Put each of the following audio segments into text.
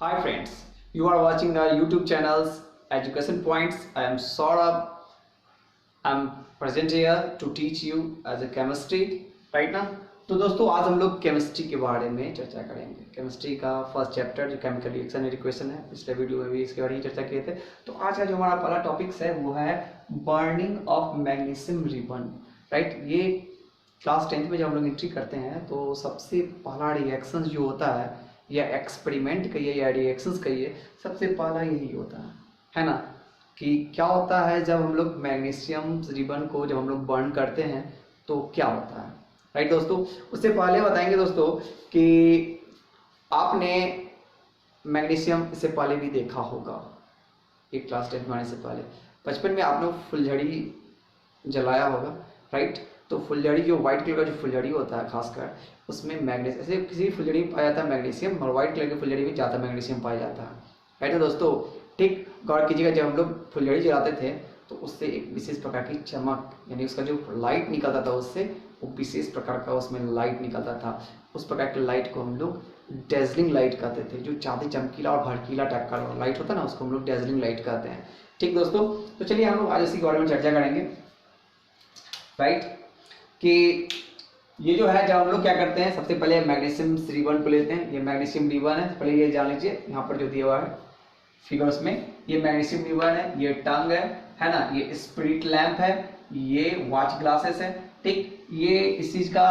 Hi friends, you are watching the YouTube channels Education Points. I am Saurabh. I am present here to teach you as a chemistry right now. तो दोस्तों आज हम लोग chemistry के बारे में चर्चा करेंगे। केमिस्ट्री का फर्स्ट चैप्टर जो केमिकल रिएक्शन एंड इक्वेशन है, पिछले वीडियो में भी इसके बारे में चर्चा किए थे। तो आज का जो हमारा पहला टॉपिक्स है वो है burning of magnesium ribbon. Right, ये क्लास 10th में जब हम लोग एंट्री करते हैं तो सबसे पहला रिएक्शन जो होता है या एक्सपेरिमेंट कहिए या रिएक्शंस कहिए, सबसे पहला यही होता है ना, कि क्या होता है जब हम लोग मैग्नीशियम रिबन को जब हम लोग बर्न करते हैं तो क्या होता है। राइट दोस्तों, उससे पहले बताएंगे दोस्तों कि आपने मैग्नीशियम इससे पहले भी देखा होगा, एक क्लास 10 में आने से पहले बचपन में आपने फुलझड़ी जलाया होगा। राइट, तो फुलझड़ी जो व्हाइट कलर का जो फुलझड़ी होता है खासकर उसमें मैग्नीशियम, ऐसे किसी भी फुलझड़ी में पाया जाता है मैग्नीशियम, और व्हाइट कलर की फुलझड़ी में ज़्यादा मैग्नीशियम पाया जाता है। राइट है दोस्तों, ठीक गौर कीजिएगा, जब हम लोग फुलझड़ी जलाते थे तो उससे एक विशेष प्रकार की चमक, यानी उसका जो लाइट निकलता था उससे वो विशेष प्रकार का उसमें लाइट निकलता था। उस प्रकार के लाइट को हम लोग डेजलिंग लाइट कहते थे। जो ज़्यादा चमकीला और भड़कीला टाइप का लाइट होता है ना, उसको हम लोग डेजलिंग लाइट कहते हैं। ठीक दोस्तों, तो चलिए हम लोग आज इसी के बारे में चर्चा करेंगे। राइट, कि ये जो है जब हम लोग क्या करते हैं, सबसे पहले मैग्नीशियम रिबन को लेते हैं। ये मैग्नीशियम रिबन है, पहले ये जान लीजिए, यहाँ पर जो दिया हुआ है फिगर्स में, ये मैग्नीशियम रिबन है, ये टंग है ना, ये स्पिरिट लैंप है, ये वॉच ग्लासेस है। ठीक, ये इस चीज का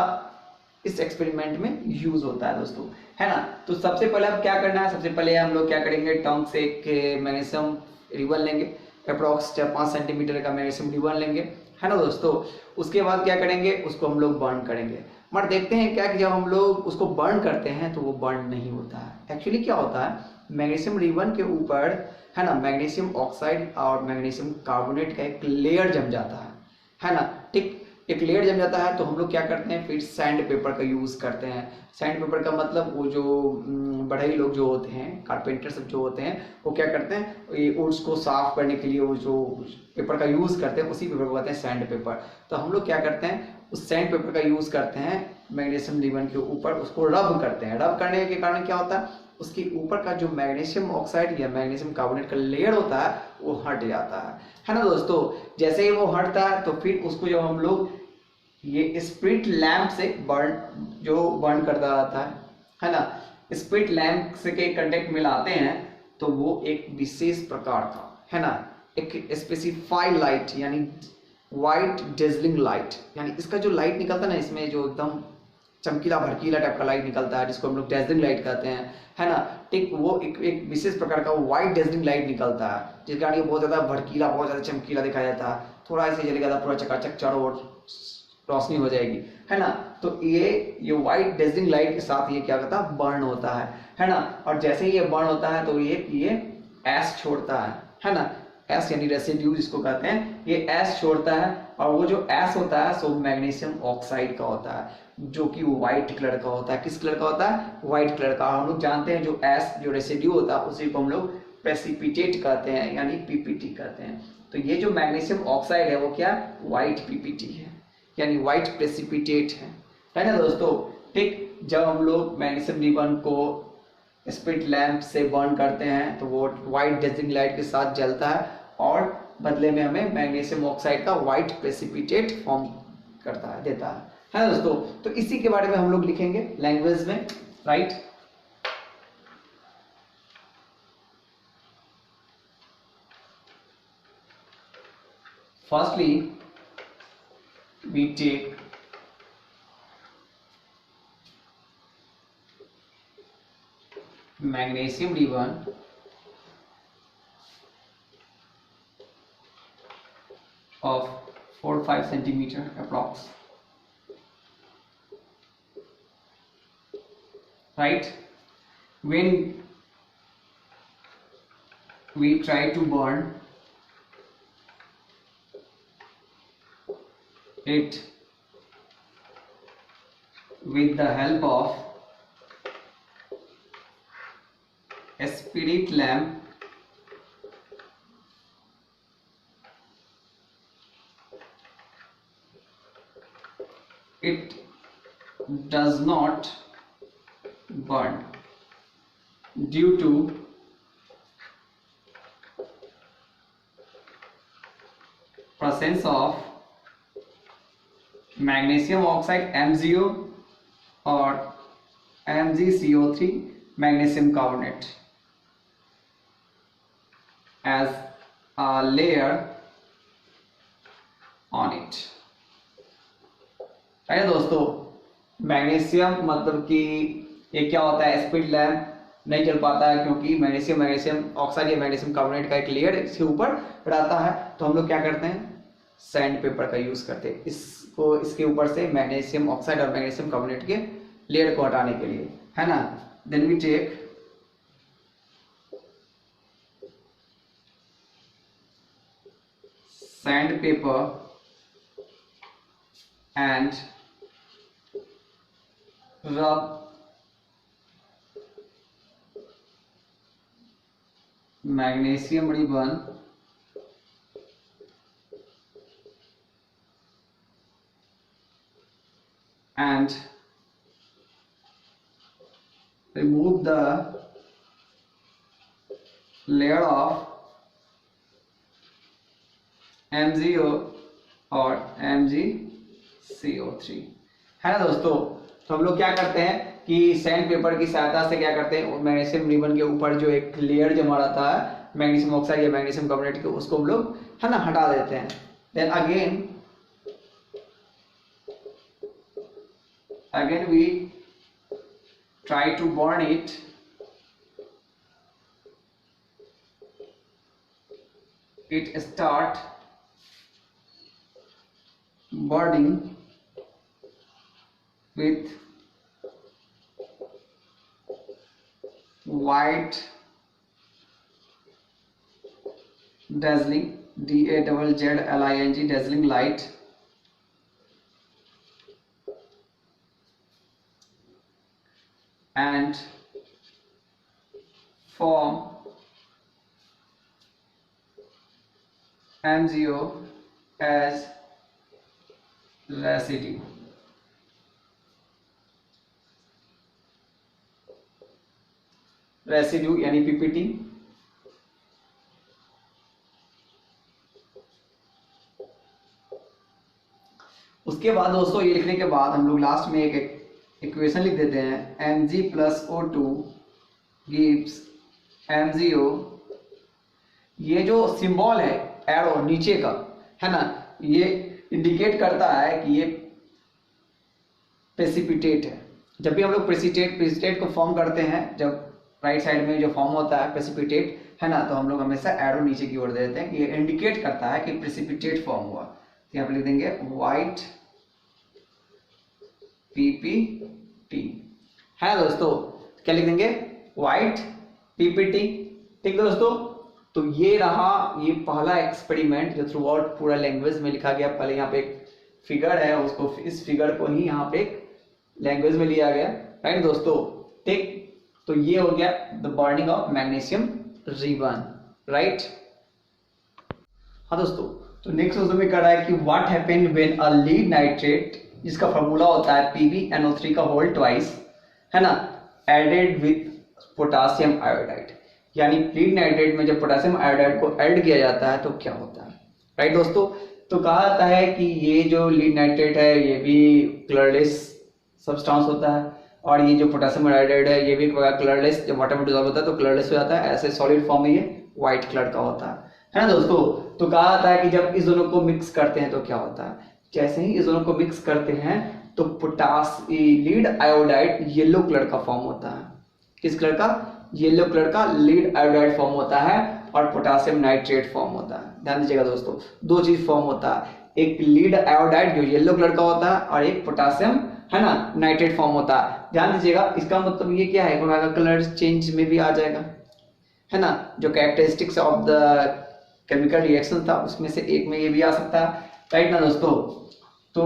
इस एक्सपेरिमेंट में यूज होता है दोस्तों, है ना। तो सबसे पहले अब क्या करना है, सबसे पहले हम लोग क्या करेंगे, टंग से एक मैग्नीशियम रिबन लेंगे, अप्रॉक्स 5 सेंटीमीटर का मैग्नीशियम रिबन लेंगे, है ना दोस्तों। उसके बाद क्या करेंगे, उसको हम लोग बर्न करेंगे। मगर देखते हैं क्या कि जब हम लोग उसको बर्न करते हैं तो वो बर्न नहीं होता है। एक्चुअली क्या होता है, मैग्नीशियम रिबन के ऊपर, है ना, मैग्नीशियम ऑक्साइड और मैग्नीशियम कार्बोनेट का एक लेयर जम जाता है ना। ठीक, एक लेयर जम जाता है तो हम लोग क्या करते हैं, फिर सैंड पेपर का यूज करते हैं। सैंड पेपर का मतलब वो जो बढ़ई लोग जो होते हैं, कारपेंटर सब जो होते हैं, वो क्या करते हैं, ये वुड्स को साफ करने के लिए वो जो पेपर का यूज करते हैं उसी पेपर को कहते हैं सैंड पेपर। तो हम लोग क्या करते हैं, उस सैंड पेपर का यूज करते हैं मैग्नीशियम रिबन के ऊपर, उसको रब करते हैं। रब करने के कारण क्या होता है, उसके ऊपर का जो मैग्नीशियम ऑक्साइड या मैग्नीशियम कार्बोनेट का लेयर होता है वो हट जाता है ना दोस्तों। जैसे ही वो हटता है तो फिर उसको जब हम लोग ये स्पिरिट लैंप से बर्न करता रहता है ना, स्पिरिट लैंप से के कांटेक्ट में लाते हैं तो वो एक विशेष प्रकार का, है ना, एक स्पेसिफाइड लाइट, यानी वाइट डेजलिंग लाइट, यानी इसका जो लाइट निकलता है ना, इसमें जो एकदम चमकीला भड़कीला टाइप का लाइट निकलता है जिसको हम लोग डेजलिंग लाइट कहते हैं, है ना। ठीक, वो एक विशेष प्रकार का वाइट डेजलिंग लाइट निकलता है जिसके कारण ये बहुत ज्यादा भड़कीला, बहुत ज्यादा चमकीला दिखाया जाता है। थोड़ा ऐसे जलेगा तो पूरा चकाचक चारों ओर रोशनी हो जाएगी, है ना। तो ये व्हाइट डेजलिंग लाइट के साथ ये क्या करता है, बर्न होता है ना। और जैसे ही ये बर्न होता है तो ये ऐश छोड़ता है ना। ऐश यानी रेसिड्यू जिसको कहते हैं, ये ऐश छोड़ता है, और वो जो ऐश होता है सो मैग्नीशियम ऑक्साइड का होता है, जो कि व्हाइट कलर का होता है। किस कलर का होता है, व्हाइट कलर का। हम लोग जानते हैं जो ऐश जो रेसिड्यू होता है उसी को हम लोग प्रेसिपिटेट कहते हैं, यानी पीपीटी कहते हैं। तो ये जो मैग्नीशियम ऑक्साइड है वो क्या, व्हाइट पीपीटी है, यानी व्हाइट प्रेसिपिटेट है ना दोस्तों। ठीक, जब हम लोग मैग्नीशियम रिबन को स्पिरिट लैंप से बर्न करते हैं तो वो व्हाइट डेजलिंग लाइट के साथ जलता है और बदले में हमें मैग्नीशियम ऑक्साइड का व्हाइट प्रेसिपिटेट फॉर्म करता है, देता है ना दोस्तों। तो इसी के बारे में हम लोग लिखेंगे लैंग्वेज में। Right, firstly we take magnesium ribbon of 4-5 centimeter approx. Right, when we try to burn it with the help of a spirit lamp, it does not burn, due to presence of magnesium oxide MgO or MgCO3 magnesium carbonate as a layer on it। है दोस्तों, magnesium मतलब कि ये क्या होता है, speed lamp नहीं जल पाता है क्योंकि मैग्नीशियम ऑक्साइड या मैग्नीशियम कार्बोनेट का एक लेयर इसके ऊपर रहता है। तो हम लोग क्या करते हैं, सैंड पेपर का यूज करते हैं इसको, इसके ऊपर से मैग्नीशियम ऑक्साइड और मैग्नीशियम कार्बोनेट के लेयर को हटाने के लिए, है ना। Then we take sand paper and rub magnesium ribbon and remove the layer of MgO और MgCO3, है ना दोस्तों। तो हम लोग क्या करते हैं कि सैंड पेपर की सहायता से क्या करते हैं, मैग्नीशियम रिबन के ऊपर जो एक लेयर जमा रहता है मैग्नीशियम ऑक्साइड या मैग्नीशियम कार्बोनेट के, उसको हम लोग, है ना, हटा देते हैं। Then again we try to burn it, it start burning with white dazzling DAZZLING dazzling light and form MgO as residue. Residue यानी पीपीटी। उसके बाद दोस्तों ये लिखने के बाद हम लोग लास्ट में एक इक्वेशन लिख देते हैं, Mg+O2 गिव्स MgO। ये जो सिंबल है एरो नीचे का, है ना, ये इंडिकेट करता है कि ये प्रेसिपिटेट है। जब भी हम लोग प्रेसिपिटेट को फॉर्म करते हैं, जब राइट साइड में जो फॉर्म होता है प्रेसिपिटेट, है ना, तो हम लोग हमेशा एरो नीचे की ओर दे देते हैं कि ये इंडिकेट करता है कि प्रेसिपिटेट फॉर्म हुआ। तो यहाँ पे लिख देंगे व्हाइट पीपीटी, है दोस्तों। क्या लिख देंगे, व्हाइट पीपीटी। ठीक है दोस्तों, तो ये रहा ये पहला एक्सपेरिमेंट जो थ्रू आउट पूरा लैंग्वेज में लिखा गया। पहले यहाँ पे एक फिगर है, उसको, इस फिगर को ही यहाँ पे एक लैंग्वेज में लिया गया, राइट दोस्तों। ठीक, तो ये हो गया the burning of magnesium ribbon, right. हाँ दोस्तों, तो नेक्स्ट दोस्तों में कर रहा है कि what happened when a lead nitrate, जिसका फॉर्मूला होता है PbNO3 का होल ट्वाइस, है ना, एडेड विथ पोटासियम आयोडाइड। यानी लीड नाइट्रेट में जब पोटेशियम आयोडाइड को ऐड किया जाता है तो क्या होता है, राइट दोस्तों। तो कहा जाता है कि ये जो लीड नाइट्रेट है ये भी कलरलेस सब्सटेंस होता है, और ये जो पोटेशियम आयोडाइड है ये भी कलरलेस, जब वाटर में डिसॉल्व होता है तो कलरलेस हो जाता है। ऐसे सॉलिड फॉर्म में ये व्हाइट कलर का होता है ना दोस्तों। तो कहा जाता है कि जब इस दोनों को मिक्स करते हैं तो क्या होता है, जैसे ही इस दोनों को मिक्स करते हैं तो लीड आयोडाइड येलो कलर का फॉर्म होता है। किस कलर का, येलो कलर का लीड आयोडाइड फॉर्म होता है और पोटेशियम नाइट्रेट फॉर्म होता है। ध्यान दीजिएगा दोस्तों, दो चीज फॉर्म होता है, एक लीड आयोडाइड जो येलो कलर का होता है और एक पोटेशियम, है ना, नाइट्रेट फॉर्म होता है। ध्यान दीजिएगा, इसका मतलब ये क्या है, कलर चेंज में भी आ जाएगा, है ना, जो characteristics of the chemical reaction था उसमें से एक में ये भी आ सकता है, राइट ना दोस्तों। तो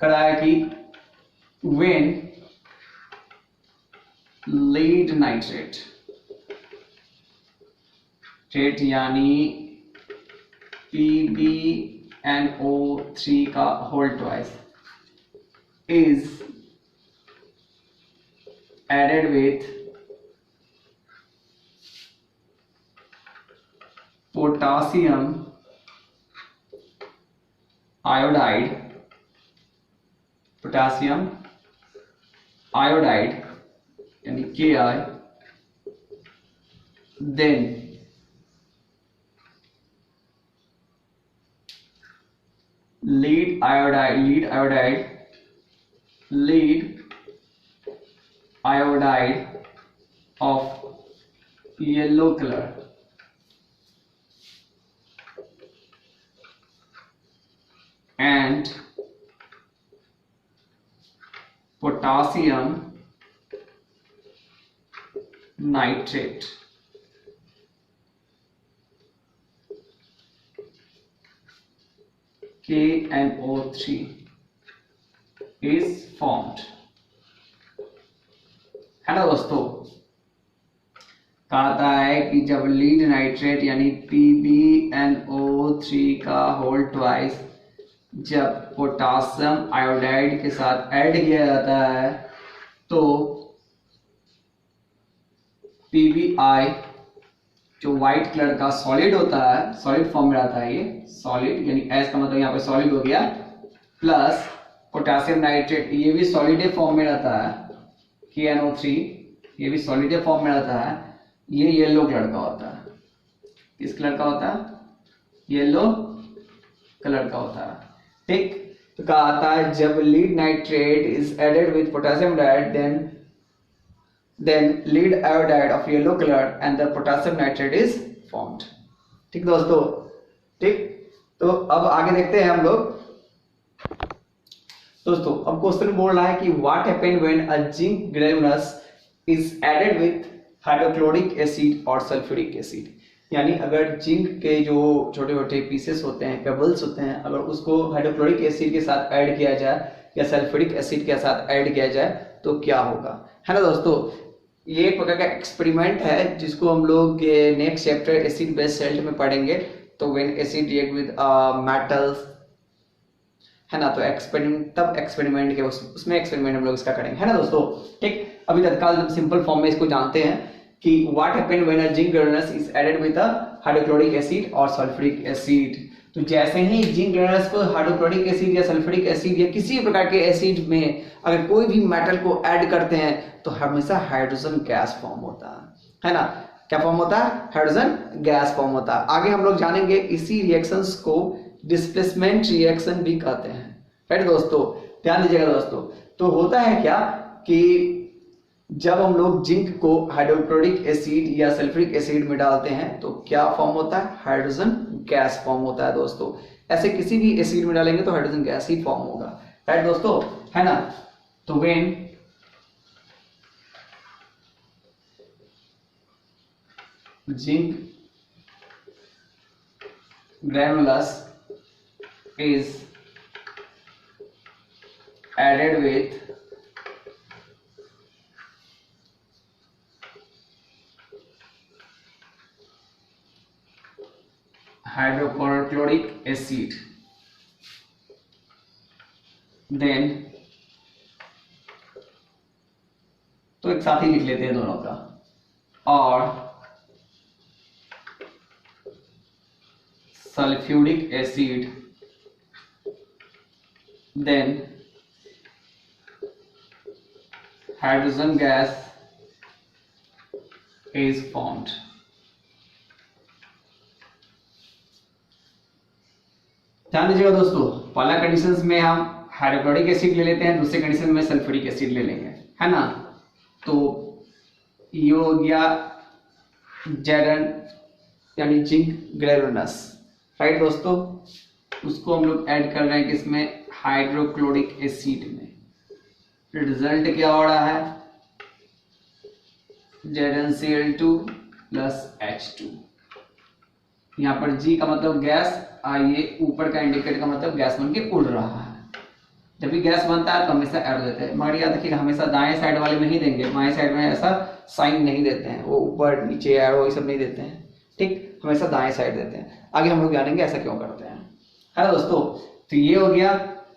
करा है कि व्हेन लीड नाइट्रेट यानी PbNO3 का whole twice is added with potassium iodide, potassium iodide यानी KI, then lead iodide of yellow color, and potassium nitrate, KNO3 is formed, है ना दोस्तों। कहता है कि जब लीड नाइट्रेट यानी PbNO3 का होल ट्वाइस जब पोटासियम आयोडाइड के साथ ऐड किया जाता है तो PbI जो व्हाइट कलर का सॉलिड होता है, सॉलिड फॉर्म में आता है, ये सॉलिड यानी S का मतलब यहाँ पे सॉलिड हो गया, प्लस पोटासियम नाइट्रेट ये भी सॉलिड फॉर्म में रहता है, KNO3 ये भी सॉलिड फॉर्म में रहता है, ये येलो कलर का होता है। किस कलर का होता है? येलो कलर का होता है, ठीक। तो कहा आता है जब lead nitrate is added with potassium iodide then lead iodide of yellow color and the potassium nitrate is formed, ठीक दोस्तों, ठीक। तो अब आगे देखते हैं हम लोग। दोस्तों अब क्वेश्चन बोल रहा है कि what happen when a zinc granules is added with hydrochloric acid और सल्फ्यूरिक एसिड, यानी अगर जिंक के जो छोटे छोटे पीसेस होते हैं, पेबल्स होते हैं, अगर उसको हाइड्रोक्लोरिक एसिड के साथ ऐड किया जाए या सल्फ्यूरिक एसिड के साथ ऐड किया जाए तो क्या होगा, है ना दोस्तों। ये एक प्रकार का एक्सपेरिमेंट है जिसको हम लोग next chapter acid base salt में पढ़ेंगे। तो when acid react with metals, है ना, तो एक्सपेरिमेंट के उसमें एक्सपेरिमेंट हम लोग इसका करेंगे, है ना दोस्तों, ठीक। अभी तत्काल सिंपल फॉर्म में इसको जानते हैं कि what happen when a zinc granules is added with a hydrochloric acid और सल्फ्यूरिक एसिड। तो जैसे ही जिंक ग्रेनुलस को हाइड्रोक्लोरिक एसिड या सल्फ्यूरिक एसिड या किसी प्रकार के एसिड में अगर कोई भी मेटल को ऐड करते हैं तो हमेशा हाइड्रोजन गैस फॉर्म होता है ना। क्या फॉर्म होता है? हाइड्रोजन गैस फॉर्म होता है। आगे हम लोग जानेंगे इसी रिएक्शंस को डिस्प्लेसमेंट रिएक्शन भी कहते हैं, राइट दोस्तों, ध्यान दीजिएगा दोस्तों। तो होता है क्या कि जब हम लोग जिंक को हाइड्रोक्लोरिक एसिड या सल्फ्यूरिक एसिड में डालते हैं तो क्या फॉर्म होता है? हाइड्रोजन गैस फॉर्म होता है दोस्तों। ऐसे किसी भी एसिड में डालेंगे तो हाइड्रोजन गैस ही फॉर्म होगा, राइट दोस्तों, है ना। तो when zinc granulus is added with hydrochloric acid, then तो एक साथ ही लिख लेते हैं दोनों का, और sulfuric acid, then hydrogen gas is formed। ध्यान दीजिएगा दोस्तों, पहला कंडीशंस में हम हाइड्रोक्लोरिक एसिड ले लेते हैं, दूसरे कंडीशन में सल्फ्यूरिक एसिड ले लेंगे, है ना। तो ये हो गया Zn यानी जिंक ग्रेनुलस, राइट दोस्तों। उसको हम लोग ऐड कर रहे हैं किसमें? हाइड्रोक्लोरिक एसिड में। रिजल्ट क्या हो रहा है? ZnCl2 plus H2। यहाँ पर G का मतलब गैस, ये ऊपर का इंडिकेटर का मतलब गैस बन के उड़ रहा है। जब भी गैस बनता है तो हमेशा ऐड देते हैं, मगर याद रखिएगा हमेशा दाएं साइड वाले में ही देंगे, बाएं साइड में ऐसा साइन नहीं देते हैं, वो ऊपर नीचे एरो ये सब नहीं देते हैं, ठीक, हमेशा दाएं साइड देते हैं। आगे हम लोग जानेंगे ऐसा क्यों करते हैं, है ना दोस्तों। तो ये हो गया,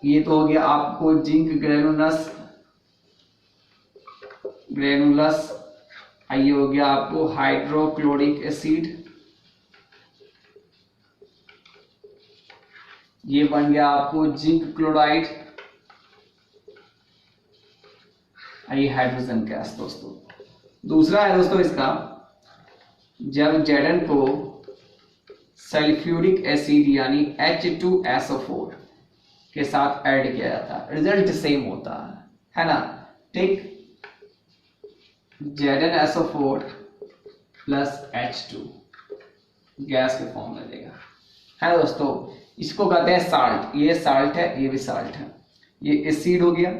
ये तो हो गया आपको जिंक ग्रेनुलस, ये हो गया आपको हाइड्रोक्लोरिक एसिड, ये बन गया आपको जिंक क्लोराइड, ये हाइड्रोजन गैस दोस्तों। दूसरा है दोस्तों इसका, जब Zn को सल्फ्यूरिक एसिड यानी H2SO4 के साथ ऐड किया जाता है, रिजल्ट सेम होता है ना। ठीक, ZnSO4 प्लस H2 गैस के फॉर्म में देगा, है दोस्तों। इसको कहते हैं साल्ट, ये साल्ट है, ये भी साल्ट है। ये एसिड हो गया,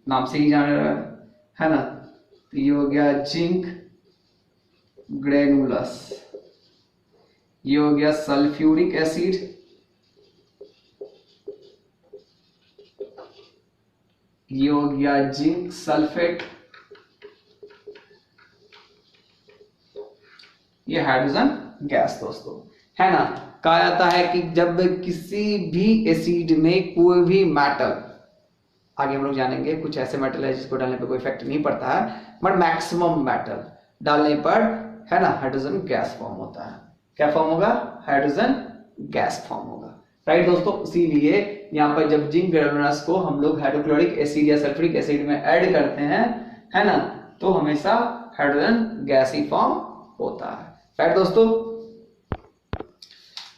नाम से ही जान रहा है ना। तो ये हो गया जिंक ग्रेनुलस, ये हो गया सल्फ्यूरिक एसिड, ये हो गया जिंक सल्फेट, ये हाइड्रोजन गैस दोस्तों, है ना। कहा जाता है कि जब किसी भी एसिड में कोई भी मेटल, आगे हम लोग जानेंगे कुछ ऐसे मेटल है जिसको डालने पर कोई इफेक्ट नहीं पड़ता है, बट मैक्सिमम मेटल डालने पर, है ना, हाइड्रोजन गैस फॉर्म होता है। क्या फॉर्म होगा? हाइड्रोजन गैस फॉर्म होगा, राइट दोस्तों। इसीलिए यहाँ पर जब जिंक ग्रेनुलस को हम लोग हाइड्रोक्लोरिक एसिड या सल्फ्यूरिक एसिड में ऐड करते हैं, है ना, तो हमेशा हाइड्रोजन गैस ही फॉर्म होता है, राइट दोस्तों।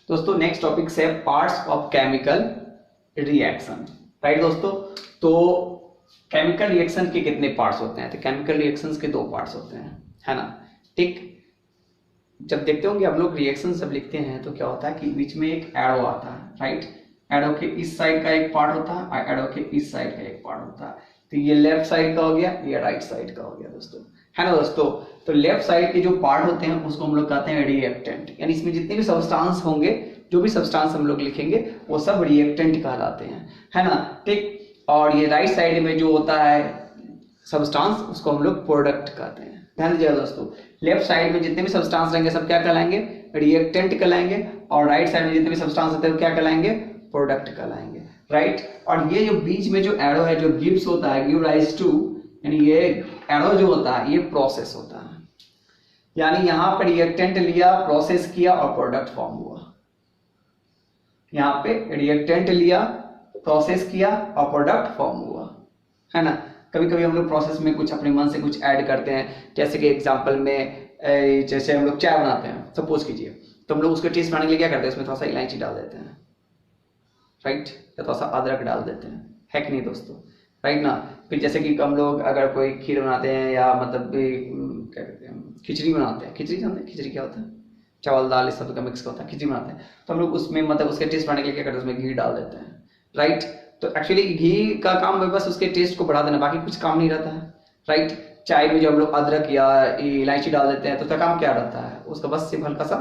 दोस्तों नेक्स्ट टॉपिक है parts of chemical reaction, right दोस्तों। तो केमिकल रिएक्शन के कितने पार्ट्स होते हैं? तो केमिकल रिएक्शंस के 2 पार्ट्स होते हैं, है ना। ठीक, जब देखते होंगे आप लोग रिएक्शन जब लिखते हैं तो क्या होता है कि बीच में एक एरो आता है, राइट। एरो के इस साइड का एक पार्ट होता है और एरो के इस साइड का एक पार्ट होता है। तो ये लेफ्ट साइड का हो गया, ये राइट साइड का हो गया दोस्तों, है ना दोस्तों। तो लेफ्ट साइड के जो पार्ट होते हैं उसको हम लोग कहते हैं रिएक्टेंट, यानी इसमें जितने भी सब्सटेंस होंगे, जो भी सब्सटेंस हम लोग लिखेंगे वो सब रिएक्टेंट कहलाते हैं, है ना। ठीक, और ये राइट साइड में जो होता है सब्सटेंस उसको हम लोग प्रोडक्ट कहते हैं। ध्यान दीजिएगा दोस्तों, लेफ्ट साइड में जितने भी सब्सटेंस रहेंगे सब क्या कहलाएंगे? रिएक्टेंट कहलाएंगे, और राइट साइड में जितने भी सब्सटेंस होते हैं वो क्या कहलाएंगे? प्रोडक्ट कहलाएंगे, राइट। और ये जो बीच में जो एरो है जो गिव्स होता है, गिव राइज टू, यानी ये एरो जो होता है ये प्रोसेस होता है, यानी यहाँ पर रिएक्टेंट लिया, प्रोसेस किया और प्रोडक्ट फॉर्म हुआ। यहाँ पे रिएक्टेंट लिया, प्रोसेस किया और प्रोडक्ट फॉर्म हुआ, है ना। कभी कभी हम लोग प्रोसेस में कुछ अपने मन से कुछ ऐड करते हैं, जैसे कि एग्जांपल में जैसे हम लोग चाय बनाते हैं, सपोज कीजिए, तो हम लोग उसके टेस्ट बनाने के लिए क्या करते हैं? उसमें थोड़ा सा इलायची डाल देते हैं, राइट, या थोड़ा सा अदरक डाल देते हैं, है कि नहीं दोस्तों, राइट ना। फिर जैसे कि हम लोग अगर कोई खीर बनाते हैं या मतलब क्या कहते हैं, खिचड़ी बनाते हैं, खिचड़ी जानते हैं खिचड़ी क्या होता है? चावल दाल इस सब का मिक्स होता है, खिचड़ी बनाते हैं, तो हम लोग उसमें मतलब उसके टेस्ट बनाने के लिए क्या करते हैं? उसमें घी डाल देते हैं, राइट। तो एक्चुअली घी का काम है बस उसके टेस्ट को बढ़ा देना, बाकी कुछ काम नहीं रहता है, राइट। चाय में जो हम लोग अदरक या इलायची डाल देते हैं तो उसका काम क्या रहता है? उसका बस सिर्फ हल्का सा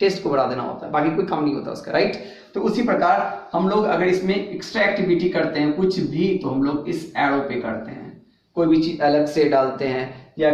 टेस्ट को बढ़ा देना होता है, बाकी कोई काम नहीं होता उसका, राइट। तो उसी प्रकार हम लोग अगर इसमें एक्स्ट्रा एक्टिविटी करते हैं कुछ भी, तो हम लोग इस एरो पे करते हैं, कोई भी चीज अलग से डालते हैं या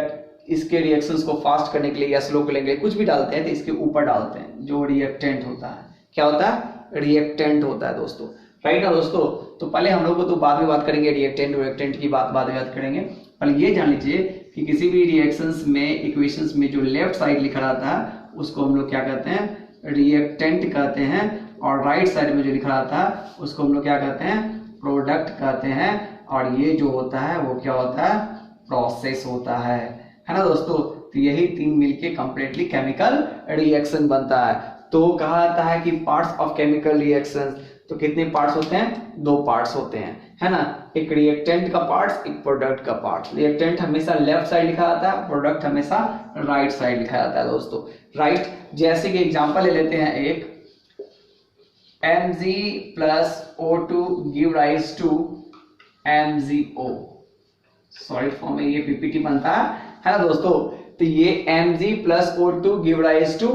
इसके रिएक्शंस को फास्ट करने के लिए या स्लो करने के लिए कुछ भी डालते हैं तो इसके ऊपर डालते हैं, जो रिएक्टेंट होता है। क्या होता है? रिएक्टेंट होता है दोस्तों, राइट ना दोस्तों। तो पहले हम लोग को तो बाद में बात करेंगे, रिएक्टेंट की बात बाद में बात करेंगे। पहले ये जान लीजिए कि किसी भी रिएक्शंस में, इक्वेशंस में जो लेफ्ट साइड लिखा रहता है उसको हम लोग क्या कहते हैं? रिएक्टेंट कहते हैं, और राइट साइड में जो लिखा रहता है उसको हम लोग क्या कहते हैं? प्रोडक्ट कहते हैं। और ये जो होता है वो क्या होता है? प्रोसेस होता है ना दोस्तों। तो यही 3 मिलके कंप्लीटली केमिकल रिएक्शन बनता है। तो कहा जाता है कि पार्ट्स ऑफ केमिकल रिएक्शन, तो कितने पार्ट्स होते हैं? 2 पार्ट्स होते हैं, है ना। एक रिएक्टेंट का पार्ट, एक प्रोडक्ट का पार्ट। रिएक्टेंट हमेशा लेफ्ट साइड लिखा जाता है, प्रोडक्ट हमेशा राइट साइड लिखा जाता है दोस्तों, राइट। जैसे कि एग्जांपल ले लेते हैं, एक Mg plus O2 give rise to MgO, solid form में ये पीपीटी बनता है ना दोस्तों। तो ये Mg plus O2 give rise to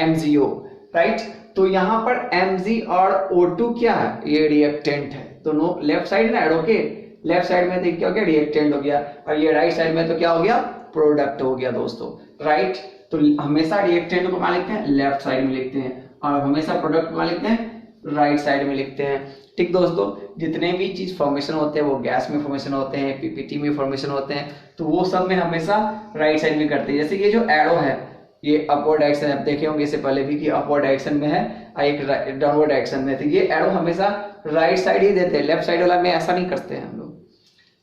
MgO, right. तो यहाँ पर Mg और O2 क्या है? ये रिएक्टेंट है। तो नो, लेफ्ट साइड ना एरो के लेफ्ट साइड में तो क्या हो गया? रिएक्टेंट हो गया, और ये राइट साइड में तो क्या हो गया? प्रोडक्ट हो गया दोस्तों, राइट। तो हमेशा रिएक्टेंट को कहाँ लिखते हैं? लेफ्ट साइड में लिखते हैं, और हमेशा प्रोडक्ट को कहाँ लिखते हैं? राइट साइड में लिखते हैं। ठीक दोस्तों, जितने भी चीज फॉर्मेशन होते हैं वो गैस में फॉर्मेशन होते हैं, पीपीटी में फॉर्मेशन होते हैं, तो वो सब में हमेशा राइट साइड में करते हैं। जैसे ये जो एरो है ये अपवर्ड डायरेक्शन, आप देखे होंगे इससे पहले भी कि अपवर्ड डायरेक्शन में है और एक डाउनवर्ड डायरेक्शन में, तो ये एरो हमेशा राइट साइड ही देते हैं, लेफ्ट साइड वाला में ऐसा नहीं करते हैं हम लोग।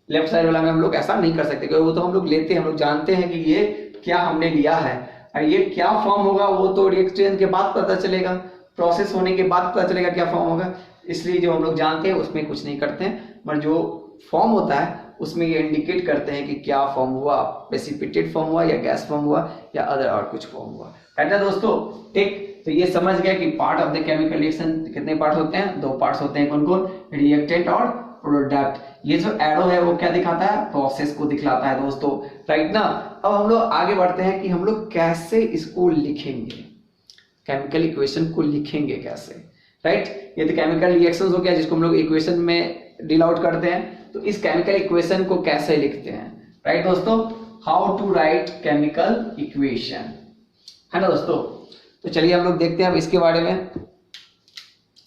लेफ्ट साइड वाला में हम लोग ऐसा नहीं कर सकते, क्योंकि वो तो हम लोग लेते हैं, हम लोग जानते हैं कि ये क्या हमने लिया है, और ये क्या फॉर्म होगा वो तो रिएक्शन के बाद पता चलेगा, प्रोसेस होने के बाद पता चलेगा क्या फॉर्म होगा। इसलिए जो हम लोग जानते हैं उसमें कुछ नहीं करते हैं, पर जो फॉर्म होता है उसमें ये इंडिकेट करते हैं कि क्या फॉर्म हुआ, प्रेसिपिटेट फॉर्म हुआ या गैस फॉर्म हुआ या अदर और कुछ फॉर्म हुआ। है ना दोस्तों, ठीक। तो ये समझ गया कि part of the chemical reaction कितने पार्ट होते हैं, 2 पार्ट्स होते हैं। कौन कौन? रिएक्टेंट और प्रोडक्ट। ये जो एरो है वो क्या दिखाता है? प्रोसेस को दिखलाता है दोस्तों, राइट ना। अब हम लोग आगे बढ़ते हैं कि हम लोग कैसे इसको लिखेंगे, केमिकल इक्वेशन को लिखेंगे कैसे, राइट। ये तो केमिकल रिएक्शंस हो गया जिसको हम लोग इक्वेशन में डील आउट करते हैं। तो इस केमिकल इक्वेशन को कैसे लिखते हैं, राइट दोस्तों। How to write chemical equation, है ना दोस्तों। तो चलिए हम लोग देखते हैं अब इसके बारे में।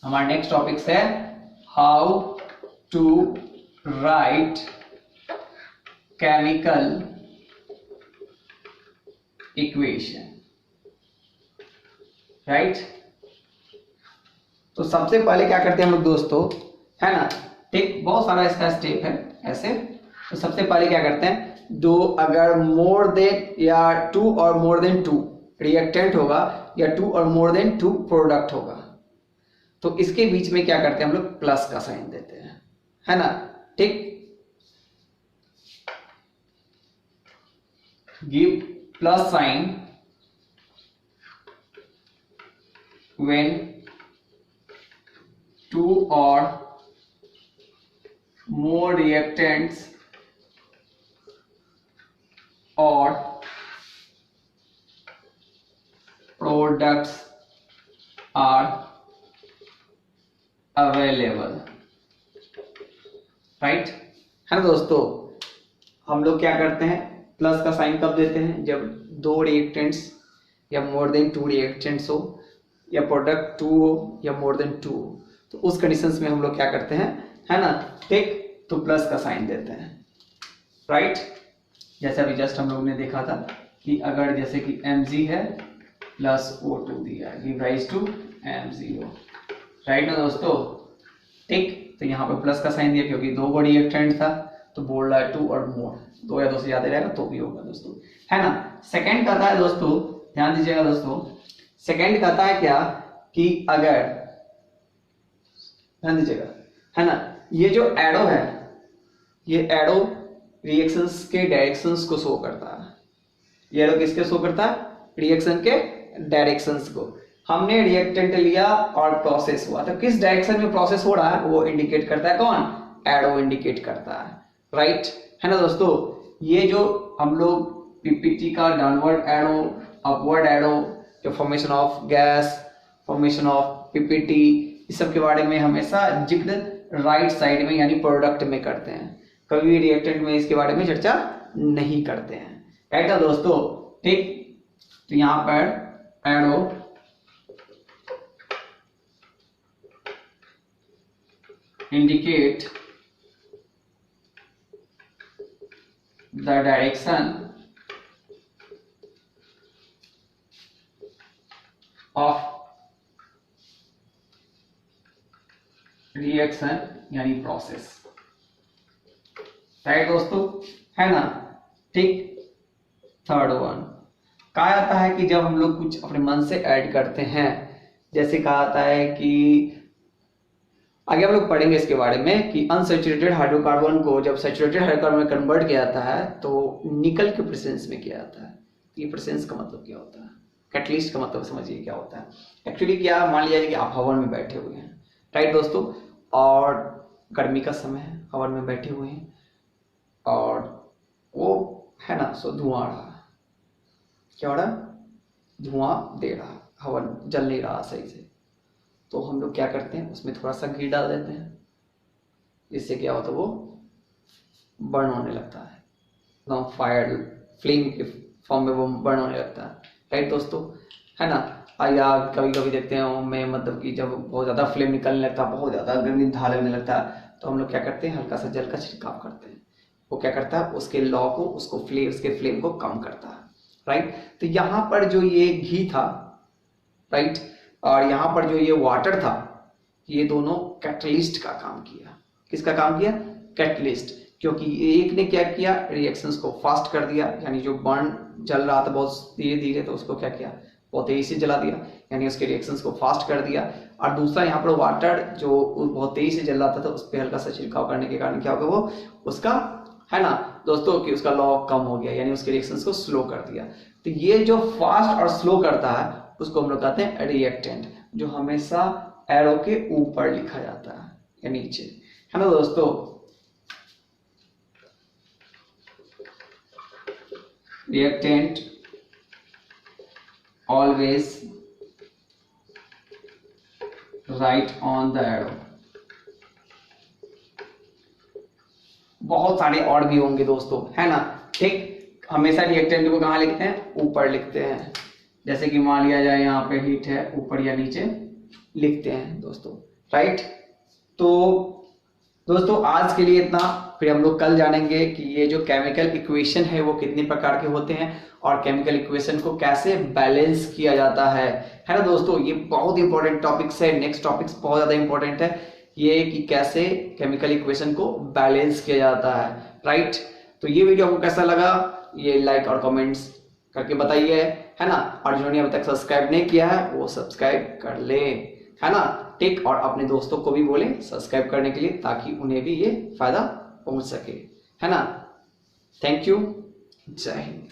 हमारा नेक्स्ट टॉपिक है how to write chemical equation, right. तो सबसे पहले क्या करते हैं हम लोग दोस्तों, है ना, ठीक। बहुत सारा इसका स्टेप है ऐसे। तो सबसे पहले क्या करते हैं, दो अगर मोर देन या 2 और मोर देन 2 रिएक्टेंट होगा या 2 और मोर देन 2 प्रोडक्ट होगा, तो इसके बीच में क्या करते हैं हम लोग, प्लस का साइन देते हैं, है ना, ठीक। Give plus sign when 2 or more reactants or products are available, right, है ना दोस्तों। हम लोग क्या करते हैं, प्लस का साइन कब देते हैं, जब 2 रिएक्टेंट्स या मोर देन 2 रिएक्टेंट्स हो या प्रोडक्ट 2 हो या मोर देन 2 हो, तो उस कंडीशंस में हम लोग क्या करते हैं, है ना, ठीक। तो प्लस का साइन देते हैं, राइट। जैसे अभी जस्ट हम लोग ने देखा था कि अगर जैसे कि Mg है प्लस O2 दिया, give rise to M0, right ना दोस्तों, ठीक। तो यहाँ पे प्लस का साइन दिया क्योंकि 2 को रिएक्टेंट था, तो बोल रहा है 2 और मोर, 2 या 2 से ज्यादा रहेगा तो भी होगा दोस्तों, है ना। सेकेंड कहता है दोस्तों, ध्यान दीजिएगा दोस्तों, सेकेंड कहता है क्या कि अगर, ध्यान दीजिएगा, है ना, ये जो एरो है, ये एरो रिएक्शंस के डायरेक्शंस को शो करता है। ये एरो किसके शो करता है, रिएक्शन के डायरेक्शंस को। हमने रिएक्टेंट लिया और प्रोसेस हुआ, तो किस डायरेक्शन में प्रोसेस हो रहा है वो इंडिकेट करता है, कौन, एरो इंडिकेट करता है, राइट, है ना दोस्तों। ये जो हम लोग पीपीटी का डाउनवर्ड एरो, अपवर्ड एरो, जो formation of gas, formation of PPT, इस सब के बारे में हमेशा जिक्र राइट साइड में यानी प्रोडक्ट में करते हैं, कभी भी रिएक्टेंट में इसके बारे में चर्चा नहीं करते हैं, राइट ना दोस्तों, ठीक। तो यहां पर arrow indicate the direction of reaction यानी प्रोसेस, राइट दोस्तों, है ना, ठीक। थर्ड वन कहा जाता है कि जब हम लोग कुछ अपने मन से ऐड करते हैं, जैसे कहा जाता है कि आगे हम लोग पढ़ेंगे इसके बारे में कि अनसैचुरेटेड हाइड्रोकार्बन को जब सैचुरेटेड हाइड्रोकार्बन में कन्वर्ट किया जाता है तो निकल के प्रेजेंस में किया जाता है। ये प्रेजेंस का मतलब क्या होता है, कैटलिस्ट का मतलब समझिए क्या होता है। एक्चुअली क्या, मान लिया कि आप हवन में बैठे हुए हैं, राइट दोस्तों, और गर्मी का समय है, हवन में बैठे हुए हैं और वो है ना, सो धुआं आ रहा, क्या हो रहा, धुआं दे रहा, हवन जल नहीं रहा सही से, तो हम लोग क्या करते हैं, उसमें थोड़ा सा घी डाल देते हैं, जिससे क्या होता है, वो बर्न होने लगता है, एकदम फायर फ्लेम के फॉर्म में वो बर्न होने लगता है, राइट दोस्तों, है ना। या कभी कभी देखते हैं मैं, मतलब कि जब बहुत ज़्यादा फ्लेम निकलने लगता है, बहुत ज़्यादा गर्मी धार लगने लगता है, तो हम लोग क्या करते हैं, हल्का सा जल का छिड़काव करते हैं, वो क्या करता है, उसके लॉ को, उसके फ्लेम को कम करता है, राइट। तो यहाँ पर जो ये घी था, राइट, और यहाँ पर जो ये वाटर था, ये दोनों कैटलिस्ट का काम किया। किसका काम किया? कैटलिस्ट। क्योंकि एक ने क्या किया, रिएक्शंस को फास्ट कर दिया, यानी जो बर्न जल रहा था बहुत धीरे धीरे, तो उसको क्या किया, बहुत तेजी से जला दिया, यानी उसके रिएक्शंस को फास्ट कर दिया। और दूसरा यहाँ पर वाटर जो बहुत तेजी से जल रहा था, तो उस पर हल्का सा छिड़काव करने के कारण क्या होगा, वो उसका है ना दोस्तों कि उसका लॉ कम हो गया, यानी उसके रिएक्शंस को स्लो कर दिया। तो ये जो फास्ट और स्लो करता है उसको हम लोग कहते हैं रिएक्टेंट, जो हमेशा एरो के ऊपर लिखा जाता है या नीचे, है ना दोस्तों। Reactant always right on the arrow. बहुत सारे और भी होंगे दोस्तों, है ना, ठीक। हमेशा रिएक्टेंट को कहाँ लिखते हैं? ऊपर लिखते हैं। जैसे कि मान लिया जाए यहाँ पे हीट है, ऊपर या नीचे लिखते हैं दोस्तों, राइट। तो दोस्तों आज के लिए इतना, फिर हम लोग कल जानेंगे कि ये जो केमिकल इक्वेशन है वो कितने प्रकार के होते हैं और केमिकल इक्वेशन को कैसे बैलेंस किया जाता है ना दोस्तों। ये बहुत इंपॉर्टेंट टॉपिक्स है। नेक्स्ट टॉपिक्स बहुत ज्यादा इंपॉर्टेंट है ये कि कैसे केमिकल इक्वेशन को बैलेंस किया जाता है, राइट। तो ये वीडियो आपको कैसा लगा, ये लाइक और कमेंट्स करके बताइए, है ना। और जिन्होंने अभी तक सब्सक्राइब नहीं किया है वो सब्सक्राइब कर ले, है ना, ठीक। और अपने दोस्तों को भी बोले सब्सक्राइब करने के लिए, ताकि उन्हें भी ये फायदा पहुंच सके, है ना। थैंक यू, जय हिंद।